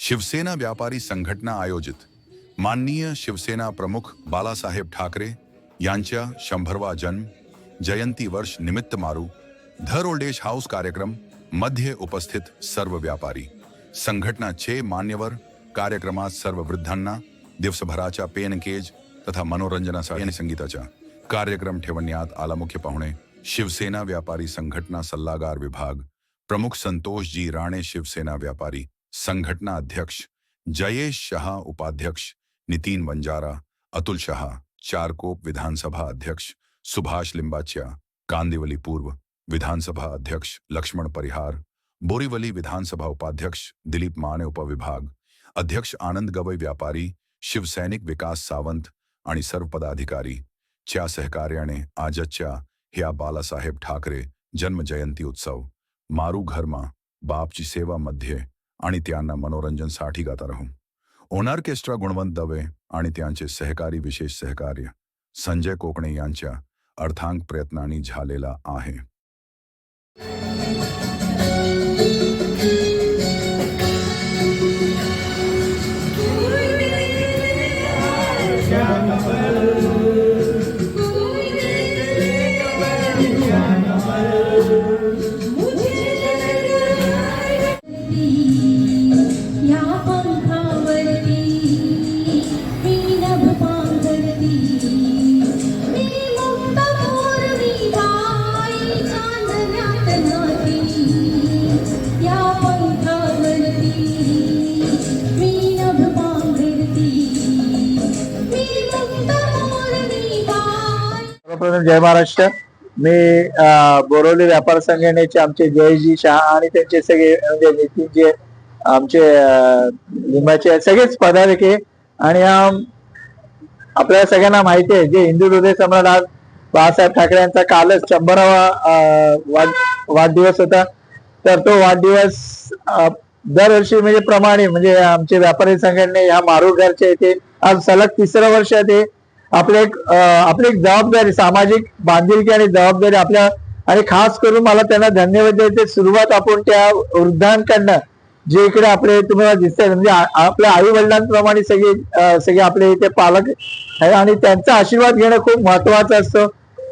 शिवसेना व्यापारी संघटना आयोजित माननीय शिवसेना प्रमुख बाळासाहेब ठाकरे यांच्या 100वा जन्म जयंती वर्ष निमित्त मारू धर ओल्ड एज हाऊस कार्यक्रम मध्ये उपस्थित सर्व व्यापारी संघटनाचे मान्यवर कार्यक्रमात सर्व वृद्धांना दिवसभराच्या पेनकेज तथा मनोरंजनासाठी आणि संगीताचा कार्यक्रम ठेवण्यात आला. मुख्य पाहुणे शिवसेना व्यापारी संघटना सल्लागार विभाग प्रमुख संतोष जी राणे, शिवसेना व्यापारी संघटना अध्यक्ष जयेश शहा, उपाध्यक्ष नितीन वंजारा, अतुल शहा, चारकोप विधानसभा अध्यक्ष सुभाष लिंबाच्या, कांदिवली पूर्व विधानसभा अध्यक्ष लक्ष्मण परिहार, बोरीवली विधानसभा उपाध्यक्ष दिलीप माने, उपविभाग अध्यक्ष आनंद गवई, व्यापारी शिवसैनिक विकास सावंत आणि सर्व पदाधिकारी च्या सहकार्याने आजच्या ह्या बाळासाहेब ठाकरे जन्म जयंती उत्सव मारू घरमा बापची सेवा मध्ये आणि त्यांना मनोरंजनसाठी गाता राहू. ऑर्केस्ट्रा गुणवंत दवे आणि त्यांचे सहकारी विशेष सहकार्य संजय कोकणे यांच्या अर्थांग प्रयत्नांनी झालेला आहे. जय महाराष्ट्र. मी बोरिवली व्यापार संघटनेचे आमचे जयजी शहा आणि त्यांचे सगळे म्हणजे नितीनचे आमचे लिंबाचे सगळेच पदाधिकारी आणि आपल्याला सगळ्यांना माहिती आहे जे हिंदू हृदय सम्राट आज बाळासाहेब ठाकरे यांचा कालच 100वा वाढदिवस होता. तर तो वाढदिवस दरवर्षी म्हणजे प्रमाणे म्हणजे आमचे व्यापारी संघटने ह्या मारूरघरचे येथे आज सलग 3रं वर्ष ते आपली एक जबाबदारी, सामाजिक बांधिलकी आणि जबाबदारी आपल्या आणि खास करून मला त्यांना धन्यवाद द्यायचे. सुरुवात आपण त्या वृद्धांकडनं जे इकडे आपले तुम्हाला दिसतंय म्हणजे आपल्या आई वडिलांप्रमाणे सगळे आपले इथे पालक आहे आणि त्यांचा आशीर्वाद घेणं खूप महत्वाचं असतं.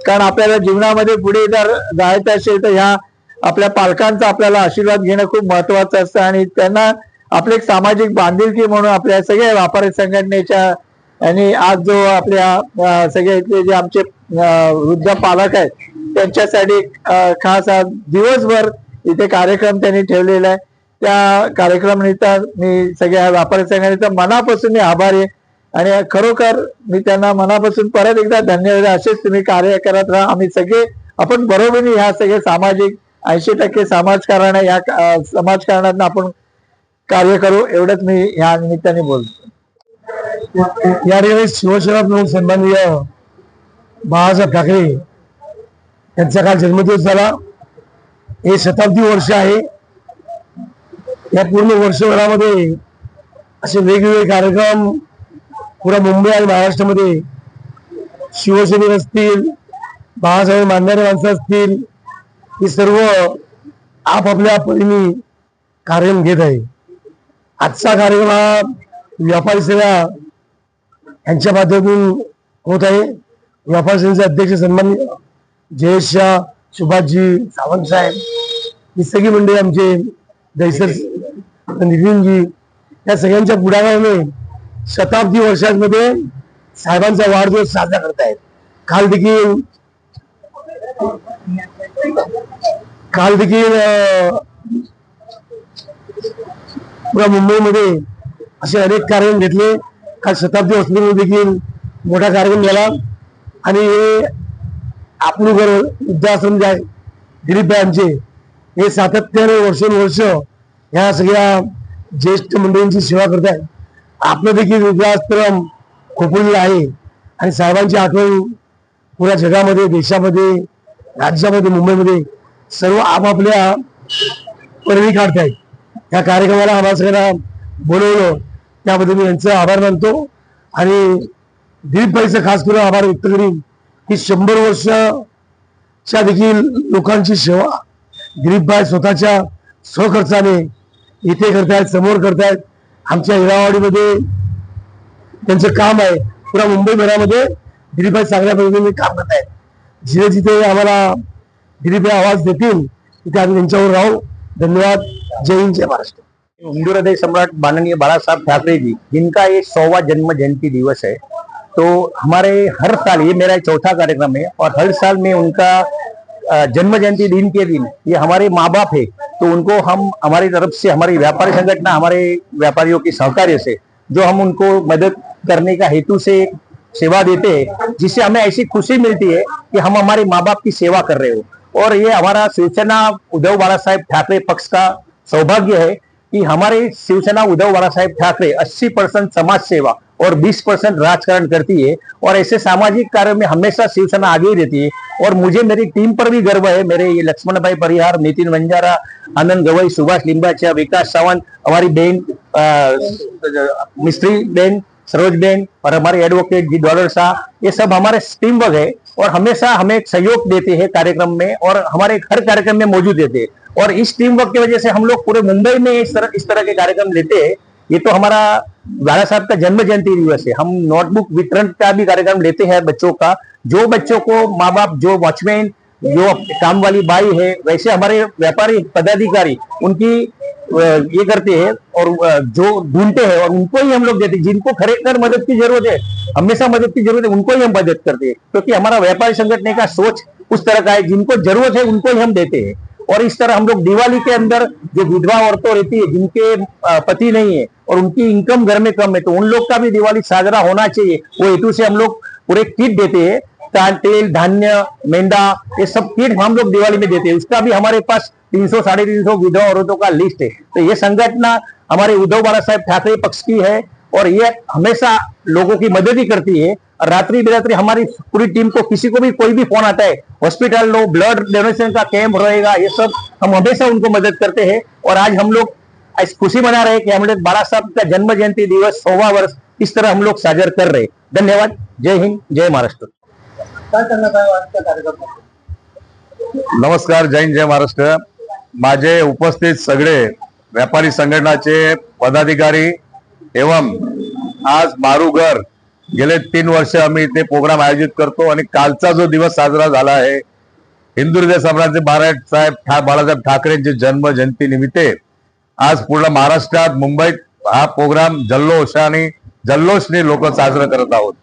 कारण आपल्याला जीवनामध्ये पुढे जर जायचं असेल तर ह्या आपल्या पालकांचा आपल्याला आशीर्वाद घेणं खूप महत्वाचं असतं आणि त्यांना आपले एक सामाजिक बांधिलकी म्हणून आपल्या सगळ्या व्यापारी संघटनेच्या आणि आज जो आपल्या सगळे इथले जे आमचे वृद्ध पालक आहेत त्यांच्यासाठी खास आज दिवसभर इथे कार्यक्रम त्यांनी ठेवलेला आहे. त्या कार्यक्रमानिमित्त मी सगळ्या व्यापारी संघटनेचा मनापासून मी आभारी आहे आणि खरोखर मी त्यांना मनापासून परत एकदा धन्यवाद. असेच तुम्ही कार्य करत राहा. आम्ही सगळे आपण बरोबरीने ह्या सगळे सामाजिक 80% समाजकारण या समाजकारणातून आपण कार्य करू एवढंच मी ह्या निमित्ताने बोलतो. या ठिकाणी शिवसेना प्रमुख सन्माननीय बाळासाहेब ठाकरे यांचा काल जन्मदिवस झाला. हे शताब्दी वर्ष आहे. या पूर्ण वर्षभरामध्ये असे वेगवेगळे कार्यक्रम पुरा मुंबई आणि महाराष्ट्रामध्ये शिवसैनिक असतील, बाळासाहेब मानणारे माणसं असतील, हे सर्व आपापल्या परीने कार्यक्रम घेत आहे. आजचा कार्यक्रम हा व्यापारी सेवा यांच्या माध्यमातून होत आहे. व्यापारी सेवेचे अध्यक्ष सन्माननीय जयेश शाह, सुभाषजी, सावंत साहेब ही सगळी मंडळी आमचे जयसर नितीनजी या सगळ्यांच्या पुढाकाराने शताब्दी वर्षांमध्ये साहेबांचा वाढदिवस साजरा करतायत. काल देखील पुरा मुंबईमध्ये असे अनेक कार्यक्रम घेतले. काल शताब्दी हॉस्पिटलमध्ये देखील मोठा कार्यक्रम झाला आणि आपली वृद्धाश्रम जे आहे दिलीप भाई आमचे हे सातत्याने वर्षोनुवर्ष ह्या सगळ्या ज्येष्ठ मंडळींची सेवा करत आहेत. आपलं देखील वृद्धाश्रम खोपलेलं आहे आणि साहेबांची आठवण पुऱ्या जगामध्ये, देशामध्ये, राज्यामध्ये, मुंबईमध्ये सर्व आपापल्या परिणी काढतायत. या कार्यक्रमाला आम्हाला सगळ्यांना बोलवलं त्याबद्दल मी यांचा आभार मानतो आणि दिलीपभाईचा खास करून आभार व्यक्त करीन की 100 वर्षाच्या देखील लोकांची सेवा दिलीपभाई स्वतःच्या स्वखर्चाने इथे करतायत, समोर करतायत आमच्या हिरावाडीमध्ये त्यांचं काम आहे. पुरा मुंबईभरामध्ये दिलीपभाई चांगल्या पद्धतीने काम करत आहेत. जिथे जिथे आम्हाला दिलीपभाई आवाज देतील तिथे आम्ही त्यांच्यावर राहू. धन्यवाद. जय हिंद, जय महाराष्ट्र. हिंदू हृदय सम्राट माननीय बाला साहब ठाकरे जी, जिनका ये 100वां जन्म जयंती दिवस है, तो हमारे हर साल, ये मेरा चौथा कार्यक्रम है और हर साल में उनका जन्म जयंती दिन के दिन ये हमारे माँ बाप है, तो उनको हम हमारी तरफ से, हमारी व्यापारी संगठन, हमारे व्यापारियों की सहकार्य से जो हम उनको मदद करने का हेतु से सेवा देते हैं, जिससे हमें ऐसी खुशी मिलती है कि हम हमारे माँ बाप की सेवा कर रहे हो। और ये हमारा शिवसेना उद्धव बाला साहेब ठाकरे पक्ष का सौभाग्य है कि हमारे शिवसेना उद्धव बाला साहेब ठाकरे 80% समाज सेवा और 20% राजकारण करती है और ऐसे सामाजिक कार्यों में हमेशा शिवसेना आगे ही रहती है। और मुझे मेरी टीम पर भी गर्व है। मेरे ये लक्ष्मण भाई परिहार, नितिन वंजारा, आनंद गवई, सुभाष लिंबाचिया, विकास सावंत, हमारी बहन मिस्त्री बहन सरोज बहन और हमारे एडवोकेट जी डॉलर शाह, ये सब हमारे टीम वर्क है और हमेशा हमें सहयोग देते हैं कार्यक्रम में और हमारे हर कार्यक्रम में मौजूद रहते हैं। और इस टीम वर्क की वजह से हम लोग पूरे मुंबई में इस तरह के कार्यक्रम लेते हैं। ये तो हमारा बाला साहब का जन्म जयंती दिवस है। हम नोटबुक वितरण का भी कार्यक्रम लेते हैं बच्चों का। जो बच्चों को माँ बाप, जो वॉचमैन, जो काम वाली बाई है, वैसे हमारे व्यापारी पदाधिकारी उनकी ये करते हैं और जो ढूंढते हैं और उनको ही हम लोग देते हैं। जिनको खरेखर मदद की जरूरत है, हमेशा मदद की जरूरत है, उनको ही हम मदद करते हैं, क्योंकि हमारा व्यापारी संगठन का सोच उस तरह का है। जिनको जरूरत है उनको ही हम देते हैं। और इस तरह हम लोग दिवाली के अंदर जो विधवा औरतें रहती है, जिनके पति नहीं है और उनकी इनकम घर में कम है, तो उन लोग का भी दिवाली साजरा होना चाहिए, वो हेतु से हम लोग पूरे किट देते हैं। तेल, धान्य, मेंढा, ये सब किट हम लोग दिवाली में देते हैं। उसका भी हमारे पास 300 साढ़े 300 विधवा औरतों का लिस्ट है। तो ये संगठन हमारे उद्धव बाला साहेब ठाकरे पक्ष की है और ये हमेशा लोगों की मदद ही करती है। और रात्रि बेरात्रि हमारी पूरी टीम को, किसी को भी कोई भी फोन आता है, हॉस्पिटल लो, ब्लड डोनेशन का कैंप रहेगा, ये सब हम हमेशा उनको मदद करते हैं। और आज हम लोग ऐसी खुशी मना रहे हैं कि हम लोग बाला साहब का जन्म जयंती दिवस 100वां वर्ष इस तरह हम लोग साजर कर रहे हैं। धन्यवाद। जय हिंद, जय महाराष्ट्र। काय करण्यात आलं आजच्या कार्यक्रमात? नमस्कार, जय हिंद, जय महाराष्ट्र. माझे उपस्थित सगळे व्यापारी संघटनाचे पदाधिकारी एवं आज मारू घर, गेले 3 वर्ष आम्ही इथे प्रोग्राम आयोजित करतो आणि कालचा जो दिवस साजरा झाला आहे हिंदू हृदय सम्राट बाळासाहेब ठाकरेंचे जन्म जयंती निमित्त आज पूर्ण महाराष्ट्रात, मुंबईत हा प्रोग्राम जल्लोषने लोक साजरा करत आहोत.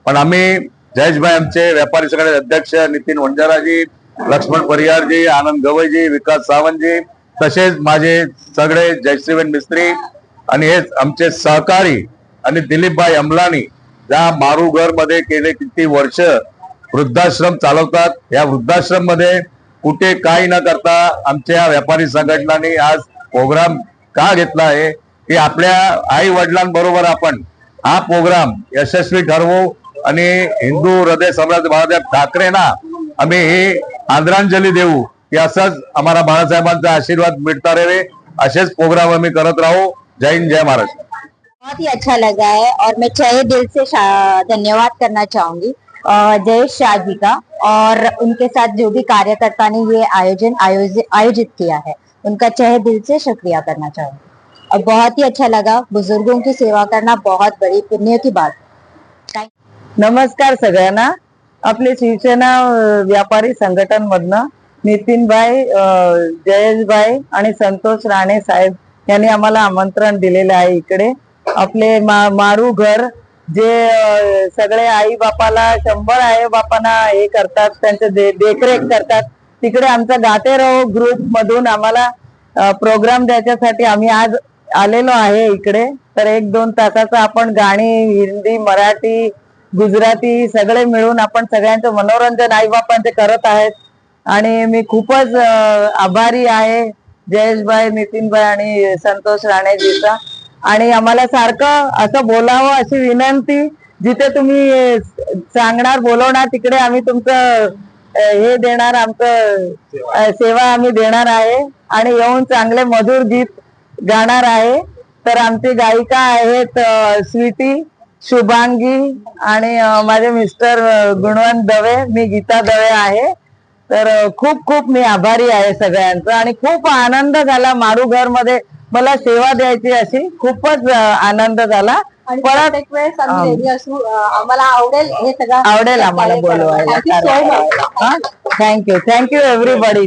पण आम्ही जयेशभाई, आमचे व्यापारी संघटनेचे अध्यक्ष नितीन वंजाराजी, लक्ष्मण परिहारजी, आनंद गवईजी, विकास सावंतजी, तसेच माझे सगळे जयश्रीबेन मिस्त्री आणि हे आमचे सहकारी आणि दिलीपभाई अंबलानी ज्या मारू घर मध्ये गेले किती वर्ष वृद्धाश्रम चालवतात. या वृद्धाश्रम मध्ये कुठे काही न करता आमच्या व्यापारी संघटनांनी आज प्रोग्राम का घेतला आहे की आपल्या आई वडिलांबरोबर आपण हा प्रोग्राम यशस्वी ठरवू आणि हिंदू हृदय सम्राट बाळासाहेब ठाकरेंना आम्ही ही आदरांजली देऊ की असंच आम्हाला बाळासाहेबांचा आशीर्वाद मिळता रहे. असेच प्रोग्राम आम्ही करत राहू. जय हिंद, जय महाराष्ट्र. बहुत ही अच्छा लगा है और मैं तहे दिल से धन्यवाद करना चाहूंगी जयेश शाह जी का और उनके साथ जो भी कार्यकर्ता ने ये आयोजित किया है, उनका तहे दिल से शुक्रिया करना चाहूंगी। और बहुत ही अच्छा लगा। बुजुर्गों की सेवा करना बहुत बड़ी पुण्य की बात। नमस्कार सगळ्यांना. आपले शिवसेना व्यापारी संघटन मधनं नितीनभाई, जयेशभाई आणि संतोष राणे साहेब यांनी आम्हाला आमंत्रण दिलेलं आहे. इकडे आपले मारू घर जे सगळे आई बापाला 100 आई बापांना हे करतात, त्यांचे देखरेख करतात, तिकडे आमचा गाते रहो ग्रुप मधून आम्हाला प्रोग्राम द्यायच्यासाठी आम्ही आज आलेलो आहे इकडे. तर 1-2 तासाचा आपण गाणी हिंदी, मराठी, गुजराती सगळे मिळून आपण सगळ्यांचं मनोरंजन आई बापांचे करत आहेत. आणि मी खूपच आभारी आहे जयेशभाई, नितीनभाई आणि संतोष राणेजीचा. आणि आम्हाला सारखं असं बोलावं अशी विनंती, जिथे तुम्ही सांगणार, बोलवणार, तिकडे आम्ही तुमचं हे देणार, आमचं सेवा आम्ही देणार आहे आणि येऊन चांगले मधुर गीत गाणार आहे. तर आमची गायिका आहेत स्वीटी, शुभांगी आणि माझे मिस्टर गुणवंत दवे, मी गीता दवे आहे. तर खूप खूप मी आभारी आहे सगळ्यांचा आणि खूप आनंद झाला मारू घर मध्ये मला सेवा द्यायची अशी खूपच आनंद झाला. आणि परत प्रत्येक वेळेस आम्ही रेडी असू. आम्हाला आवडेल हे सगळं आवडेल आम्हाला बोलवायला. Thank you everybody.